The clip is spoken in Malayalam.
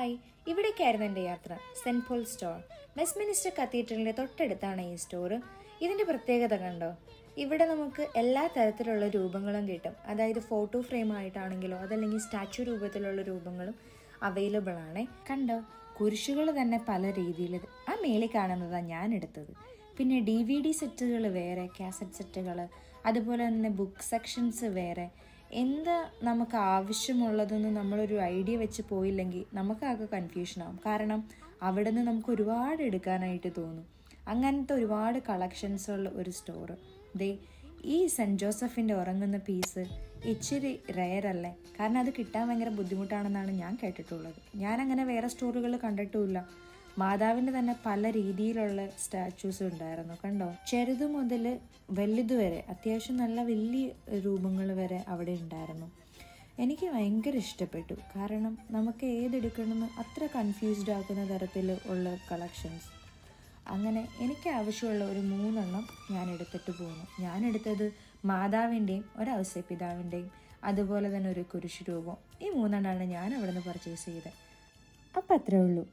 ഹായ്, ഇവിടേക്കായിരുന്നു എൻ്റെ യാത്ര. സെൻറ്റ് പോൾ സ്റ്റോർ, വെസ്റ്റ്മിനിസ്റ്റർ കത്തീഡ്രലിൻ്റെ തൊട്ടടുത്താണ് ഈ സ്റ്റോർ. ഇതിൻ്റെ പ്രത്യേകത കണ്ടോ? ഇവിടെ നമുക്ക് എല്ലാ തരത്തിലുള്ള രൂപങ്ങളും കിട്ടും. അതായത് ഫോട്ടോ ഫ്രെയിം ആയിട്ടാണെങ്കിലോ അതല്ലെങ്കിൽ സ്റ്റാച്ചു രൂപത്തിലുള്ള രൂപങ്ങളും അവൈലബിൾ ആണ്. കണ്ടോ, കുരിശുകൾ തന്നെ പല രീതിയിൽ. ആ മേളിൽ കാണുന്നതാണ് ഞാൻ എടുത്തത്. പിന്നെ DVD സെറ്റുകൾ വേറെ, കാസറ്റ് സെറ്റുകൾ, അതുപോലെ തന്നെ ബുക്ക് സെക്ഷൻസ് വേറെ. എന്താ നമുക്ക് ആവശ്യമുള്ളതെന്ന് നമ്മളൊരു ഐഡിയ വെച്ച് പോയില്ലെങ്കിൽ നമുക്കാകെ കൺഫ്യൂഷനാകും. കാരണം അവിടെ നിന്ന് നമുക്ക് ഒരുപാട് എടുക്കാനായിട്ട് തോന്നും. അങ്ങനത്തെ ഒരുപാട് കളക്ഷൻസുള്ള ഒരു സ്റ്റോറ്. ദേ, ഈ സെൻറ്റ് ജോസഫിൻ്റെ ഉറങ്ങുന്ന പീസ് ഇച്ചിരി റെയർ അല്ലേ? കാരണം അത് കിട്ടാൻ ഭയങ്കര ബുദ്ധിമുട്ടാണെന്നാണ് ഞാൻ കേട്ടിട്ടുള്ളത്. ഞാനങ്ങനെ വേറെ സ്റ്റോറുകൾ കണ്ടിട്ടുമില്ല. മാതാവിൻ്റെ തന്നെ പല രീതിയിലുള്ള സ്റ്റാച്യൂസ് ഉണ്ടായിരുന്നു. കണ്ടോ, ചെറുതു മുതൽ വലുത് വരെ, അത്യാവശ്യം നല്ല വലിയ രൂപങ്ങൾ വരെ അവിടെ ഉണ്ടായിരുന്നു. എനിക്ക് ഭയങ്കര ഇഷ്ടപ്പെട്ടു. കാരണം നമുക്ക് ഏതെടുക്കണമെന്ന് അത്ര കൺഫ്യൂസ്ഡ് ആക്കുന്ന തരത്തിൽ ഉള്ള കളക്ഷൻസ്. അങ്ങനെ എനിക്ക് ആവശ്യമുള്ള ഒരു 3 എണ്ണം ഞാൻ എടുത്തിട്ട് പോന്നു. ഞാനെടുത്തത് മാതാവിൻ്റെയും ഔസേപ്പിതാവിൻ്റെയും അതുപോലെ തന്നെ ഒരു കുരിശ് രൂപം. ഈ 3 എണ്ണമാണ് ഞാൻ അവിടെ നിന്ന് പർച്ചേസ് ചെയ്തത്. അപ്പം അത്രേ ഉള്ളൂ.